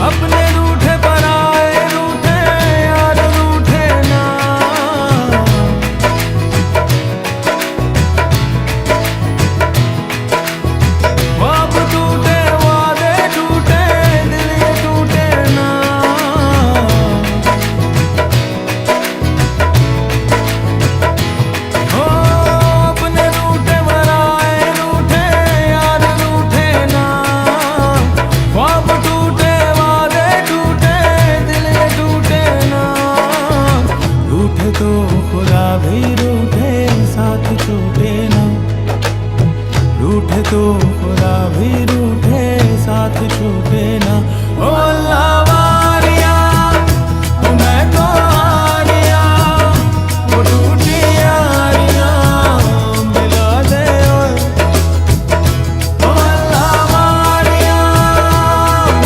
अपने रूठे पराए रूठे यार रूठे ना। ख्वाब टूटे वादे टूटे दिल ये टूटे ना। हो अपने रूठे पराए रूठे यार रूठे ना। ख्वाब टूटे वादे टूटे दिल ये टूटे ना। रूठे तो खुदा भी रूठे साथ छूटे ना। रूठे तो खुदा भी रूठे साथ छूटे ना। ओ अल्लाह वारिया ओ मैं तो हारिया वो टूटी यारियां मिला दे ओए। ओ अल्लाह वारिया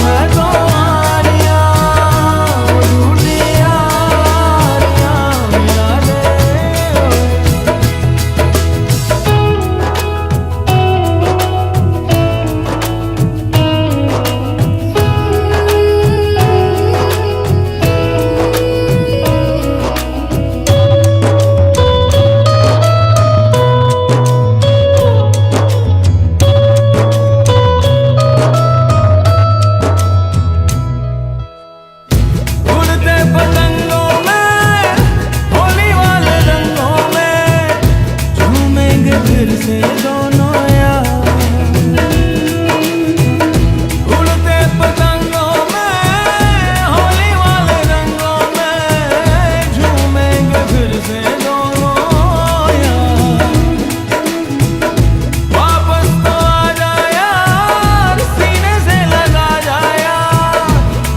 मैं तो हारिया वो टूटी यारियां मिला दे ओए। उड़ते पतंगों में होली वाले रंगों में झूमेंगे फिर से दोनों यार। उड़ते पतंगों में होली वाले रंगों में झूमेंगे फिर से दोनों यार। वापस तो आ जा यार सीने से लगा जा यार।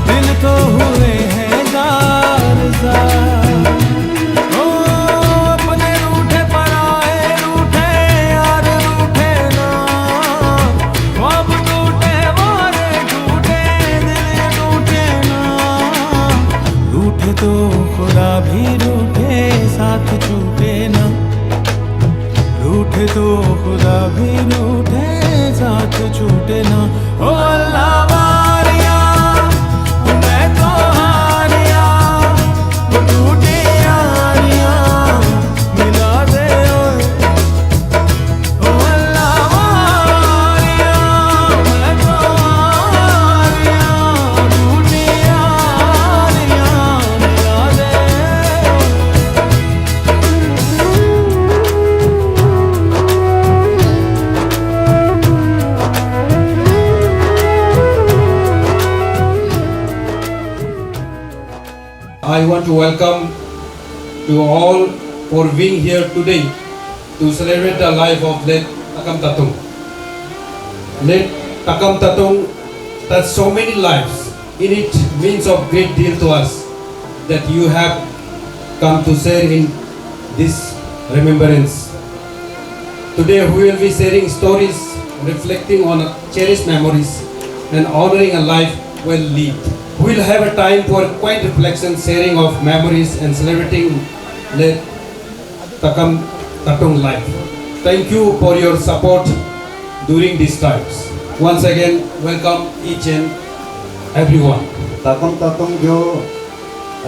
दिल तो हुए हैं जार जार। ओ अपने रूठे पराए रूठे यार रूठे ना। ख्वाब टूटे वारे टूटे दिल ये टूटे ना। रूठे तो खुदा भी रूठे साथ छूटे ना। रूठे तो खुदा भी रूठे साथ छूटे ना। ओ अल्लाह वारिया ओ मैं तो हारिया वो टूटी यारियां मिला दे ओए। ओ अल्लाह वारिया मैं तो हारिया टूटी यारियां मिला दे I want to welcome to all for being here today to celebrate the life of late Takam Tatung. Late Takam Tatung touched so many lives. In it means of great deal to us that you have come to share in this remembrance. Today we will be sharing stories, reflecting on cherished memories and honoring a life well lived. We will have a time for quiet reflection, sharing of memories and celebrating late Takam Tatung life. Thank you for your support during these times. Once again, welcome each and everyone. Takam Tatung जो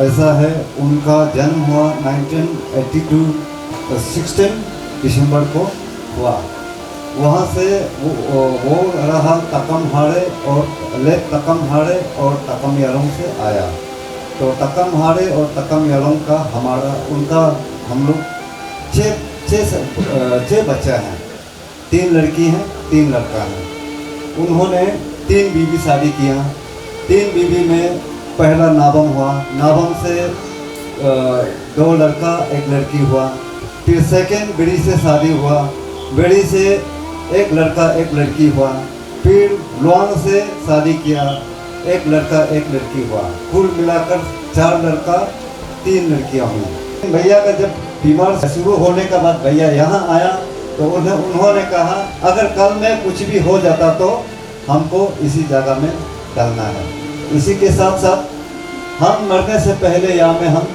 ऐसा है, उनका जन्म हुआ 1982 16 दिसंबर को हुआ। वहाँ से वो रहा तकम हाड़े और लेट तकम हाड़े और तकम यालोंग से आया। तो तकम हाड़े और तकम यालोंग का उनका हम लोग छः बच्चे हैं। 3 लड़की हैं, 3 लड़का हैं। उन्होंने 3 बीवी शादी किया। 3 बीवी में पहला नाबम हुआ। नाबम से 2 लड़का 1 लड़की हुआ। फिर सेकेंड बेड़ी से शादी हुआ। बेड़ी से 1 लड़का 1 लड़की हुआ। फिर लुआंग से शादी किया, 1 लड़का 1 लड़की हुआ। कुल मिलाकर 4 लड़का 3 लड़कियां हुई। भैया का जब बीमार शुरू होने के बाद भैया यहाँ आया तो उन्होंने कहा अगर कल में कुछ भी हो जाता तो हमको इसी जगह में डालना है। इसी के साथ साथ हम मरने से पहले यहाँ में हम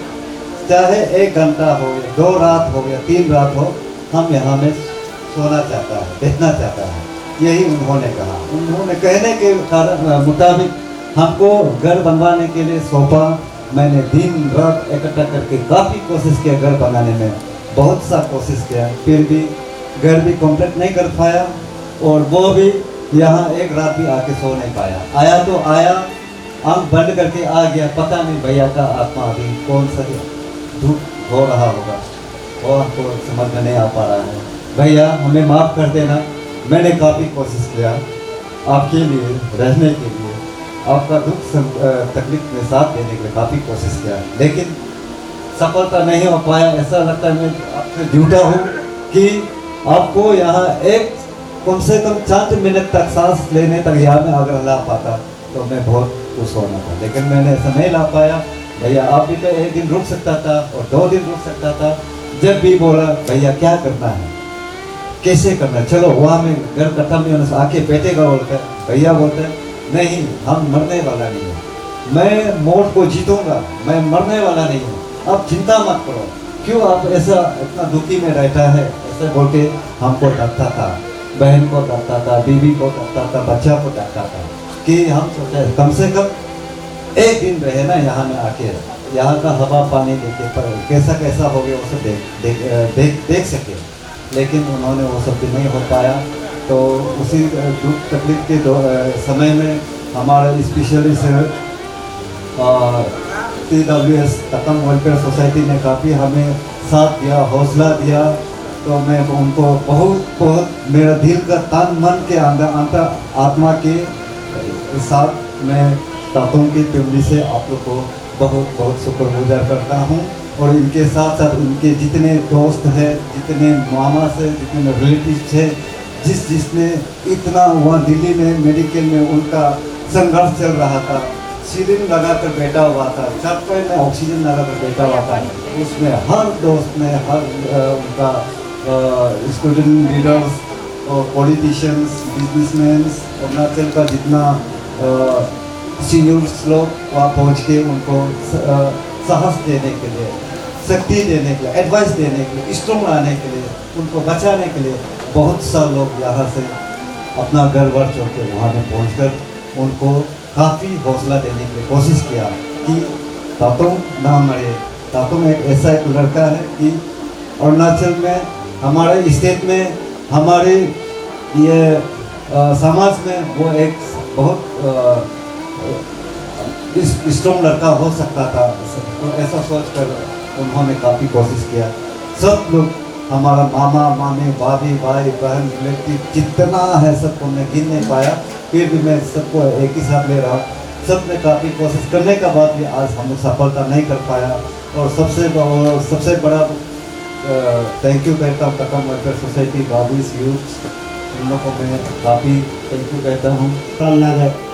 चाहे 1 घंटा हो, 2 रात हो गया, 3 रात हो, हम यहाँ में सोना चाहता है, बैठना चाहता है। यही उन्होंने कहा। उन्होंने कहने के मुताबिक हमको घर बनवाने के लिए सौंपा। मैंने दिन रात इकट्ठा करके काफ़ी कोशिश किया घर बनाने में, बहुत सा कोशिश किया, फिर भी घर भी कंप्लीट नहीं कर पाया। और वो भी यहाँ एक रात भी आके सो नहीं पाया। आया तो आया, आँख बंद करके आ गया। पता नहीं भैया का आत्मा अभी कौन सा दुख हो रहा होगा, वो हमको समझ में नहीं आ पा रहा है। भैया हमें माफ़ कर देना। मैंने काफ़ी कोशिश किया आपके लिए रहने के लिए, आपका दुख तकलीफ में साथ देने के लिए काफ़ी कोशिश किया, लेकिन सफलता नहीं हो पाया। ऐसा लगता है मैं आपसे झूठा हूँ कि आपको यहाँ एक कम से कम 4 मिनट तक सांस लेने तक यहाँ में अगर ला पाता तो मैं बहुत खुश होना था, लेकिन मैंने ऐसा नहीं ला पाया। भैया आप भी तो एक दिन रुक सकता था और 2 दिन रुक सकता था। जब भी बोला भैया क्या करना है, कैसे करना है, चलो वहाँ में घर खत्म नहीं होने से आके बैठेगा बोलता है। भैया बोलते हैं नहीं, हम मरने वाला नहीं है, मैं मौत को जीतूंगा, मैं मरने वाला नहीं हूँ, आप चिंता मत करो। क्यों आप ऐसा इतना दुखी में रहता है, ऐसे बोल के हमको डरता था, बहन को डरता था, बीवी को डरता था, बच्चा को डरता था कि हम सोचे कम से कम एक दिन रहे ना यहाँ में आके, यहाँ का हवा पानी देखे पर कैसा कैसा हो गया वो सब देख सके। लेकिन उन्होंने वो सब भी नहीं हो पाया। तो उसी दुख तकलीफ के समय में हमारे स्पेशलिस्ट TWS तकम वेलफेयर सोसाइटी ने काफ़ी हमें साथ दिया, हौसला दिया। तो मैं उनको बहुत मेरा दिल का तन मन के अंदर आत्मा के साथ मैं तातों की फैमिली से आप लोग को बहुत शुक्रगुजार करता हूँ। और इनके साथ साथ उनके जितने दोस्त हैं, जितने मामा से, जितने रिलेटिव्स हैं, जिसने इतना वहाँ दिल्ली में मेडिकल में उनका संघर्ष चल रहा था, सिरिंज लगा कर बैठा हुआ था, चक्कर में ऑक्सीजन लगा कर बैठा हुआ था, उसमें हर दोस्त ने, हर उनका स्टूडेंट लीडर्स और पॉलिटिशियंस, बिजनेसमैन, अरुणाचल का जितना सीनियर्स लोग वहाँ पहुँच के उनको साहस देने के लिए, शक्ति देने के लिए, एडवाइस देने के लिए, स्ट्रॉन्ग लाने के लिए, उनको बचाने के लिए बहुत सा लोग यहाँ से अपना घर बार छोड़ के वहाँ में पहुँचकर उनको काफ़ी हौसला देने की कोशिश किया कि तातों ना मरे। तातों एक ऐसा एक लड़का है कि अरुणाचल में, हमारे स्टेट में, हमारे ये समाज में वो एक बहुत स्ट्रॉन्ग लड़का हो सकता था। तो ऐसा सोचकर उन्होंने काफ़ी कोशिश किया। सब लोग, हमारा मामा मामी, भाभी भाई बहन रिलेटिव जितना है सबको मैं गिन नहीं पाया, फिर भी मैं सबको एक ही साथ ले रहा हूँ। सब ने काफ़ी कोशिश करने के बाद भी आज हम सफलता नहीं कर पाया। और सबसे बड़ा थैंक यू कहता हूँ तकम वेलफेयर सोसाइटी, बाबूस यूथ, इन लोगों को मैं काफ़ी थैंक यू कहता हूँ।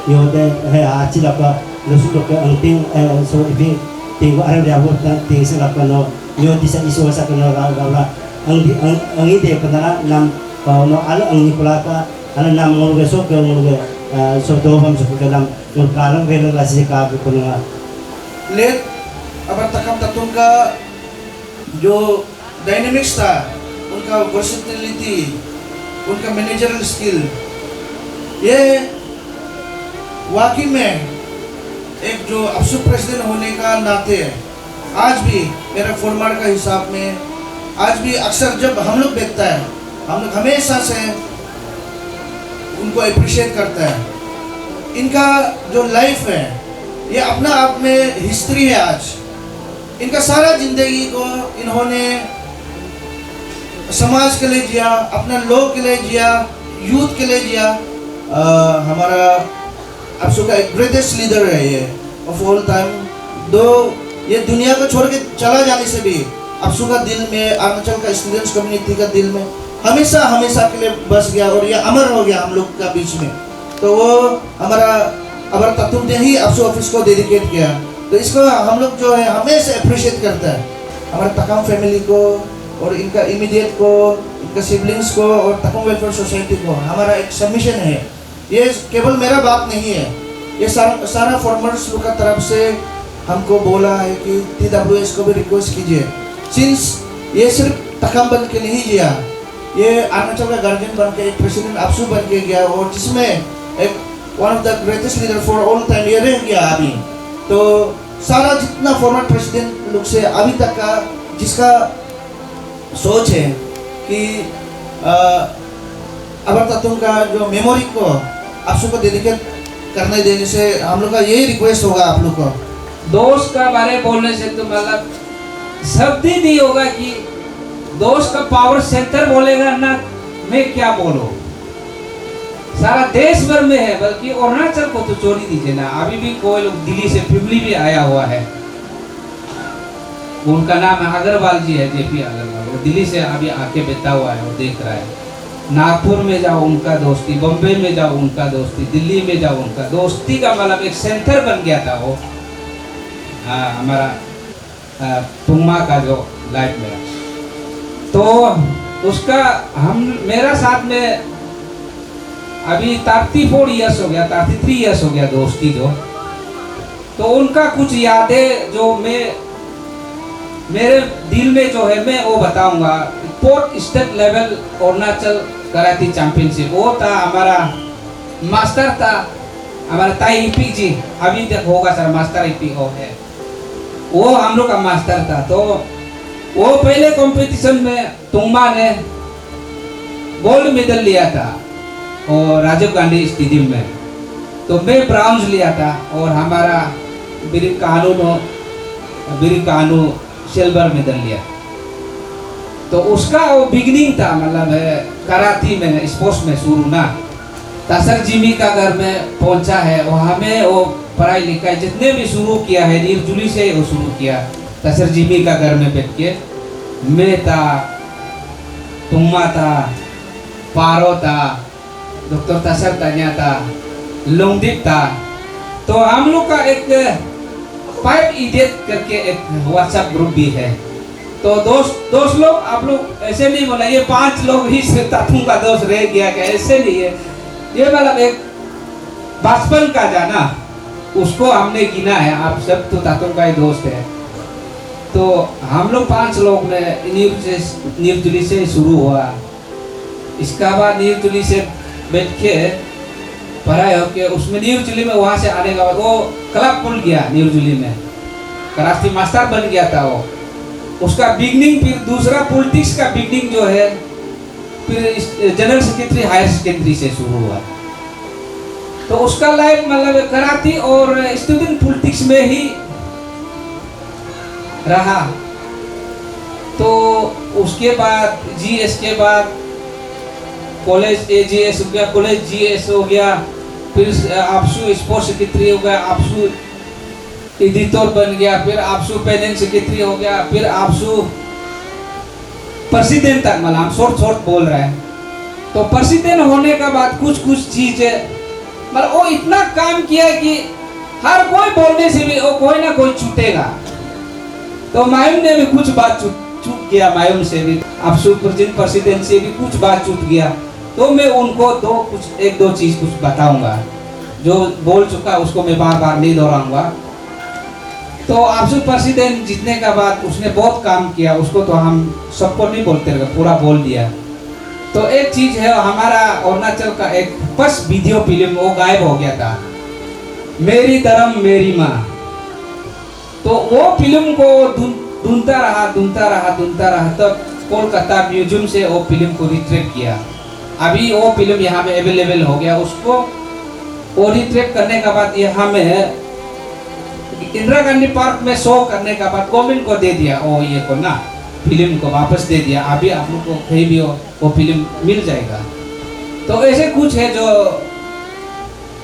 Yode he aci lapa lusu ke angting so ibi tinggu arah dia buat ting selapa no yode bisa isu asa kena raga angi dia kena nam no ala angi pelaka ala nam ngurge so ke ngurge so doham so ke nam ngurkalang rela lasi ka ke kena लेट अब तकम तत्व का जो dynamics था, उनका versatility, उनका managerial skill, ये वाकई में एक जो अपसु प्रेसिडेंट होने का नाते आज भी मेरा फॉर्मर का हिसाब में आज भी अक्सर जब हम लोग देखता है, हम लोग हमेशा से उनको अप्रिशिएट करता है। इनका जो लाइफ है ये अपना आप में हिस्ट्री है। आज इनका सारा जिंदगी को इन्होंने समाज के लिए जिया, अपना लोग के लिए जिया, यूथ के लिए जिया। हमारा अपसु का एक ग्रेटेस्ट लीडर है ये ऑफ ऑल टाइम। दो ये दुनिया को छोड़ के चला जाने से भी अपसु का दिल में, अरुणाचल का स्टूडेंट्स कम्युनिटी का दिल में हमेशा के लिए बस गया और ये अमर हो गया हम लोग का बीच में। तो वो हमारा अबर तत्व ने ही अपसु ऑफिस को डेडिकेट किया। तो इसको हम लोग जो है हमेशा अप्रिशिएट करता है, हमारे तकम फैमिली को और इनका इमीडिएट को, इनका सिबलिंग्स को और तकम वेलफेयर सोसाइटी को। हमारा एक सबमिशन है, ये केवल मेरा बात नहीं है, ये सारा फॉर्मर्स लोग का तरफ से हमको बोला है कि TWS को भी रिक्वेस्ट कीजिए। सिंस ये सिर्फ तकम बन के नहीं जिया, ये अरुणाचल का गार्जियन बन के, एक प्रेसिडेंट अपसु बन के गया और जिसमें एक one of the greatest leader for all time ये रह गया अभी। तो सारा जितना फॉर्मर प्रेसिडेंट लोग से अभी तक का जिसका सोच है कि अबर तातुंग का जो मेमोरी को आप सबको डेडिकेट करने देने से हम लोग का यही रिक्वेस्ट होगा आप लोग को। दोस्त का बारे बोलने से तो मतलब शब्द ही नहीं होगा कि दोस्त का पावर सेंटर बोलेगा ना, मैं क्या बोलूं। सारा देश भर में है, बल्कि अरुणाचल को तो छोड़ ही दीजिए ना। अभी भी कोई लोग दिल्ली से फैमिली भी आया हुआ है, उनका नाम है अग्रवाल जी है, जेपी अग्रवाल। वो दिल्ली से अभी आके बैठा हुआ है, वो देख रहा है। नागपुर में जाओ उनका दोस्ती, बम्बई में जाओ उनका दोस्ती, दिल्ली में जाओ उनका दोस्ती का मतलब एक सेंटर बन गया था वो। हमारा तुम्मा का जो लाइफ में, तो उसका मेरा साथ में अभी 34 ईयर्स हो गया, 33 ईयर्स हो गया दोस्ती जो। तो उनका कुछ यादें जो मेरे दिल में जो है मैं वो बताऊंगा। Port state level Arunachal karate championship, वो था हमारा मास्टर था हमारा ताई ईपी जी, अभी तक होगा सर मास्टर ईपी हो है, वो हम लोग का मास्टर था। तो वो पहले कंपटीशन में तुम्बा ने गोल्ड मेडल लिया था और राजीव गांधी स्टेडियम में, तो मैं ब्राउन्स लिया था और हमारा बिरी कानू सिल्वर मेडल लिया। तो उसका वो बिगनिंग था, मतलब कराती में स्पोर्ट्स में शुरू ना। तसर जिमी का घर में पहुंचा है, वहाँ में वो पढ़ाई लिखाई जितने भी शुरू किया है नीरजुली से वो शुरू किया। तसर जिमी का घर में बैठ के मैं था, तुम्मा था, पारो था, डॉक्टर तसर तन्या था, लोंगदीप था। तो हम लोग का एक 5 इडियट करके एक व्हाट्सएप ग्रुप भी है। तो दोस्त लोग आप लोग ऐसे नहीं बोला ये 5 लोग ही तातुंग का दोस्त रह गया क्या, ऐसे नहीं है। ये मतलब एक बचपन का जाना उसको हमने गिना है, आप सब तो तातुंग का ही दोस्त है। तो हम लोग 5 लोग में नीरजुली से शुरू हुआ। इसका बाद नीरजुली से बैठ के पढ़ाई होके उसमें नीरजुली में वहाँ से आने के बाद वो क्लब खुल गया नीरजुली में, कराटे मास्टर बन गया था वो। उसका बिगनिंग फिर दूसरा पॉलिटिक्स का बिगनिंग जो है फिर जनरल सेक्रेटरी हायर सेकेंडरी से शुरू हुआ। तो उसका लाइफ मतलब कराटे और स्टूडेंट पॉलिटिक्स में ही रहा। तो उसके बाद जीएस के बाद कॉलेज एजीएस हो गया, कॉलेज जीएस हो गया, फिर आपसू स्पोर्ट्स सेक्रेटरी हो गया, आपसू एडिटर बन गया, फिर आपसू पेनेंट सेक्रेटरी हो गया, फिर आपसू प्रेसिडेंट तक, मतलब हम शॉर्ट बोल रहे हैं। तो प्रेसिडेंट होने के बाद कुछ चीजें मतलब वो इतना काम किया कि हर कोई बोलने से भी वो कोई ना कोई छूटेगा। तो मायूम ने भी कुछ बात छूट गया, मायूम से भी आपसू प्रेसिडेंट से भी कुछ बात छूट गया। तो मैं उनको एक दो चीज कुछ बताऊंगा, जो बोल चुका उसको मैं बार बार नहीं दोहराऊंगा। तो आपसू प्रेसिडेंट जीतने का बाद उसने बहुत काम किया, उसको तो हम सबको नहीं बोलते रहे, पूरा बोल दिया। तो एक चीज है, हमारा अरुणाचल का एक फर्स्ट वीडियो फिल्म वो गायब हो गया था, मेरी धर्म मेरी माँ। तो वो फिल्म को ढूंढता रहा तब कोलकाता म्यूजियम से वो फिल्म को रिट्रीव किया। अभी वो फिल्म यहाँ में अवेलेबल हो गया। उसको वो रिट्रीव करने के बाद यहाँ में इंदिरा गांधी पार्क में शो करने के बाद गवर्नमेंट को दे दिया, वो ये को ना फिल्म को वापस दे दिया। अभी आप लोग को कहीं भी वो फिल्म मिल जाएगा। तो ऐसे कुछ है जो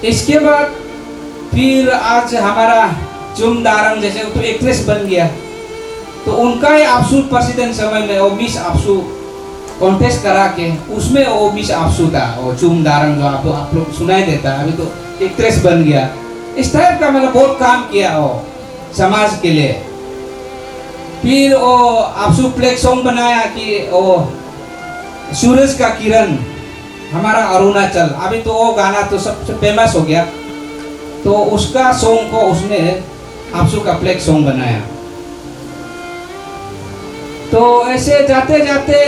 इसके बाद फिर आज हमारा चुम दारंग जैसे तो एक्ट्रेस बन गया। तो उनका ही आपसू प्रेसिडेंट समय में वो मिस आपसू कॉन्टेस्ट करा के उसमें वो मिस आपसू था, वो चुम दारंग जो आप लोग सुनाई देता, अभी तो एक्ट्रेस बन गया। इस टाइप का मतलब बहुत काम किया वो समाज के लिए। फिर वो आपसू प्लेक सॉन्ग बनाया कि वो सूरज का किरण हमारा अरुणाचल, अभी तो वो गाना तो सबसे फेमस हो गया। तो उसका सॉन्ग को उसने आपसू का प्लेक सॉन्ग बनाया। तो ऐसे जाते जाते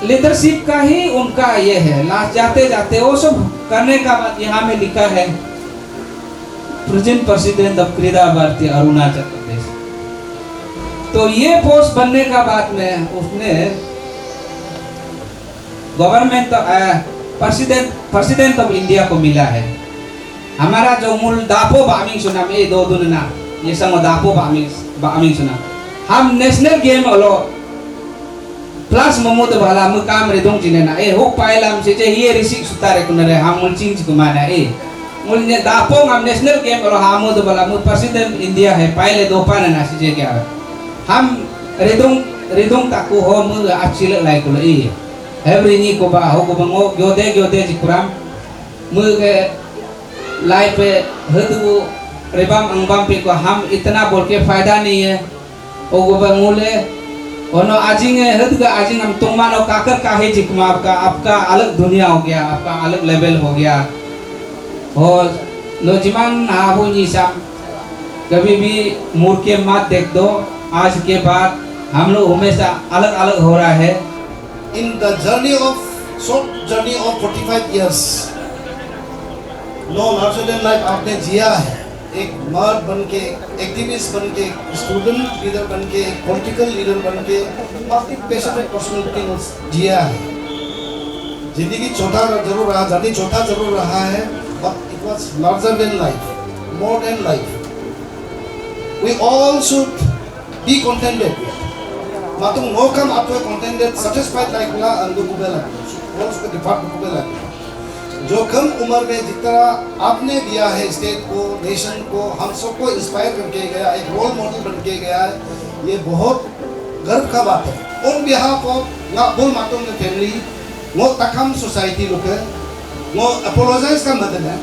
लीडरशिप का ही उनका ये है। लास्ट जाते जाते वो सब करने का बाद यहाँ में लिखा है प्रेजेंट प्रेसिडेंट ऑफ क्रीड़ा भारती अरुणाचल प्रदेश। तो ये पोस्ट बनने का बाद में उसने गवर्नमेंट प्रेसिडेंट ऑफ इंडिया को मिला है। हमारा जो मूल दापो बामिंग सुना में दो दुना ये संग दापो बामिंग सुना हम नेशनल गेम वालो प्लस ममुद वाला मुकाम रे दोंग जिने ना हो पाइलाम से ये रिसिक सुतारे कुनरे हम मुल चिंग कुमाना मुल ने दापो हम नेशनल गेम वालो हामुद वाला मुल प्रेसिडेंट इंडिया है पहले दो पाना ना से क्या हम रेदोंग ताकू हो मु आचिल लाई कुल एवरी नी को बा हो को बंगो ग्योदे जिकुराम मु के लाई पे हदु रेबाम अंगबाम पे को हम इतना बोल के फायदा नहीं है ओ गो बंगोले ono ajing hud का ajing हम तुम मानो काकर का है जिकमा आपका अलग दुनिया हो गया, आपका अलग लेवल हो गया। और नौजवान आबू निशाम कभी भी मुड़ के मत देख दो, आज के बाद हम लोग हमेशा अलग अलग हो रहा है। In the journey of short journey of 45 years, no larger than life आपने जिया है। एक मर्द बन के, एक्टिविस्ट बन के, स्टूडेंट लीडर बन के, पॉलिटिकल लीडर बन के, काफी पैशनेट पर्सनालिटी जिया है। जिंदगी छोटा जरूर रहा, जर्नी छोटा जरूर रहा है, but it was larger than life, more than life. We all should be contented. Matung no kam atwa contented, satisfied like la andu kubela. All should depart kubela. जो कम उम्र में जितना आपने दिया है स्टेट को, नेशन को, हम सबको इंस्पायर करके गया, एक रोल मॉडल बन के गया है, ये बहुत गर्व का बात है। उन बिहाफ ऑफ ना बोल मातों के फैमिली, वो तकम सोसाइटी लोग है, वो अपोलोजाइज का मदद है।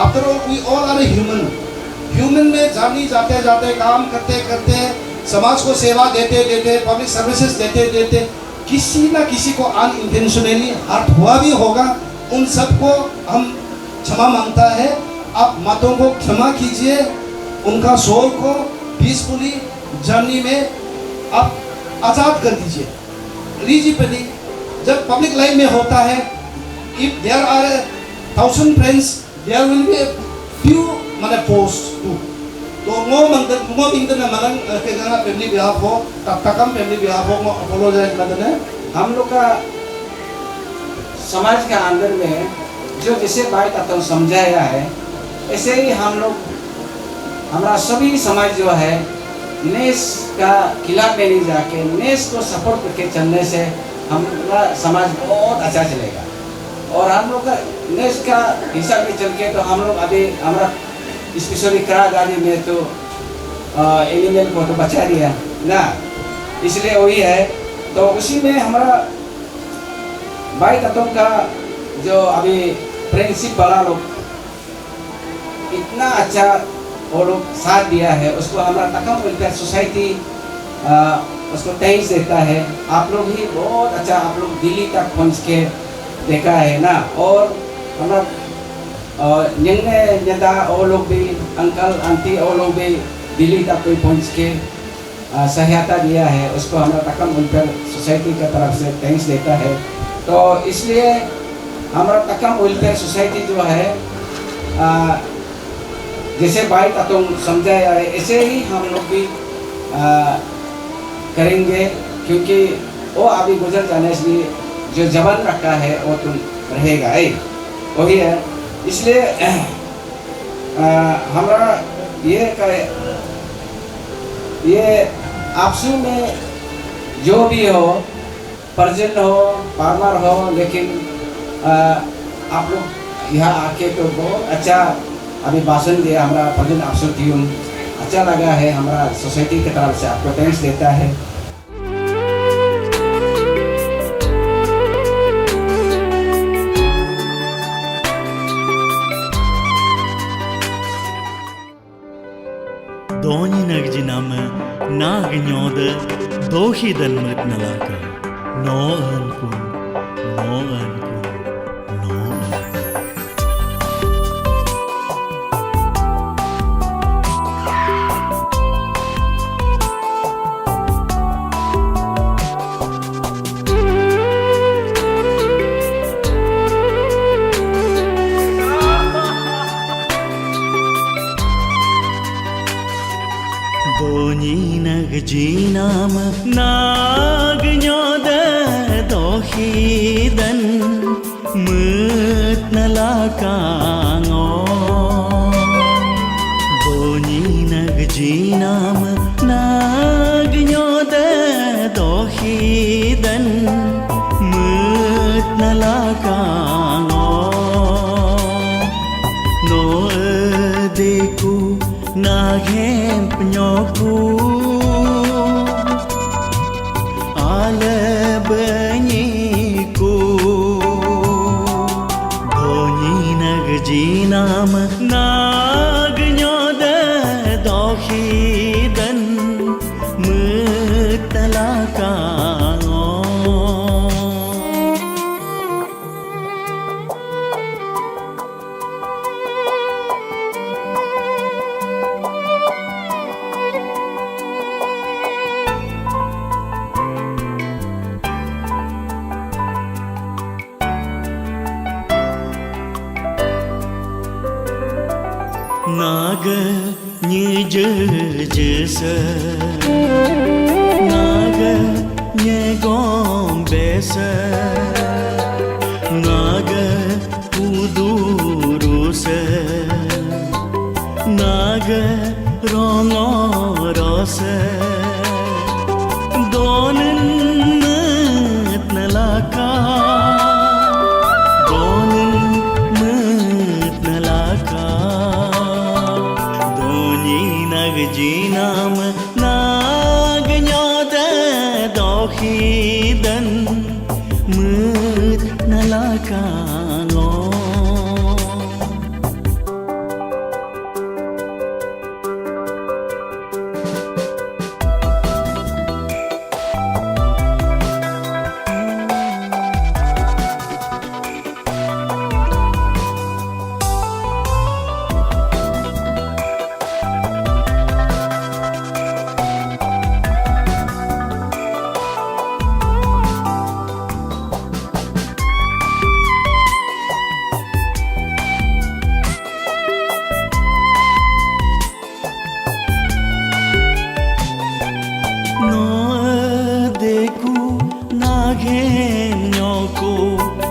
After all we all are human, human में जानी जाते जाते काम करते करते समाज को सेवा देते देते, पब्लिक सर्विसेज देते देते किसी ना किसी को अनइंटेंशनली हर्ट हुआ भी होगा। उन सबको हम क्षमा मांगता है। आप मतों को क्षमा कीजिए, उनका सोल को पीसफुली जर्नी में आप आज़ाद कर दीजिए। रीजिपली जब पब्लिक लाइफ में होता है, if there are 1000 friends there will be few माने पोस्ट टू। तो मो इंदन मलन के जना फैमिली बिहाफ हो, तकम फैमिली बिहाफ हो, अपोलोजाइज मदन है। हम लोग का समाज के अंदर में जो जिसे बात आता समझाया है, ऐसे ही हम लोग हमारा सभी समाज जो है नेस का खिलाफ में नहीं जाके नेस को सपोर्ट करके चलने से हमारा समाज बहुत अच्छा चलेगा। और हम लोग का नेस का हिसाब में चल के तो हम लोग अभी हमारा स्पेशली करा गाड़ी में तो एलिमेंट को तो बचा दिया ना, इसलिए वही है। तो उसी में हमारा भाई तत्वों का जो अभी फ्रेंडशिप वाला लोग इतना अच्छा वो लोग साथ दिया है, उसको हमारा तकम वेलफेयर सोसाइटी उसको तेईस देता है। आप लोग ही बहुत अच्छा, आप लोग दिल्ली तक पहुंच के देखा है ना। और हमारा नेता वो लोग भी, अंकल आंटी वो लोग भी दिल्ली तक कोई पहुंच के सहायता दिया है, उसको हमारा तकम वेलफेयर सोसाइटी की तरफ से थैंक्स देता है। तो इसलिए हमारा तकम वेलफेयर सोसाइटी जो है जैसे भाई तत्व समझाया है, ऐसे ही हम लोग भी करेंगे, क्योंकि वो अभी गुजर जाने से जो जवान रखा है वो तो रहेगा ही, वही है। इसलिए हमारा ये आपसू में जो भी हो, पर्जन हो, फार्मर हो, लेकिन आप लोग यहाँ आके तो बहुत अच्छा अभी भाषण दिया, हमारा पर्जन अफसर टीम अच्छा लगा है, हमारा सोसाइटी की तरफ से आपको थैंक्स देता है। Doni nagjinam nagnod dohi dan mrit nalaka no ankun no ankun no ankun Donyi nagjinam nagnyoda dohidan mut nalakango Donyi nagjinam nagnyoda dohidan mut nalakango No deku naghem penyoku ale benyiku Donyi nagjinam nagnyoda dohidan mutalakano Naga như jơ Naga như gom besa Naga udurusa Naga rongo rosa Donen mat nalaka Donen mat nalaka Nagjinam nagnyoda dohidan mut nalakango Naghem nyoko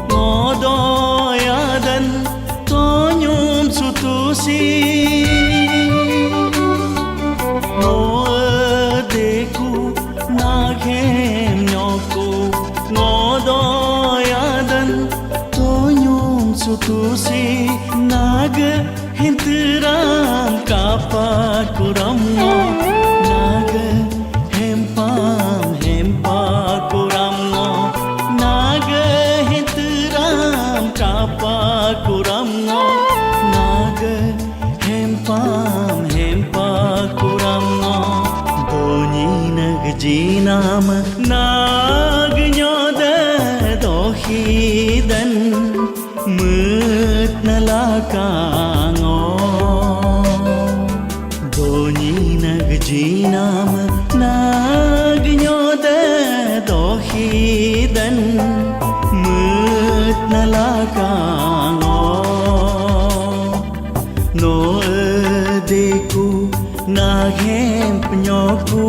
ngodoyadan tonyum sutusi Noadeku naghem nyoko ngodoyadan tonyum sutusi Naga hintiram kapat kuramno Naga hempam kuramno Naga hintiram kapat kuramno Naga hempam kuramno Donyi nagjinam nagnyoda dohidan mut nalakango Donyi nagjinam nagnyoda dohidan mut nalakango No adeku naghem penyoku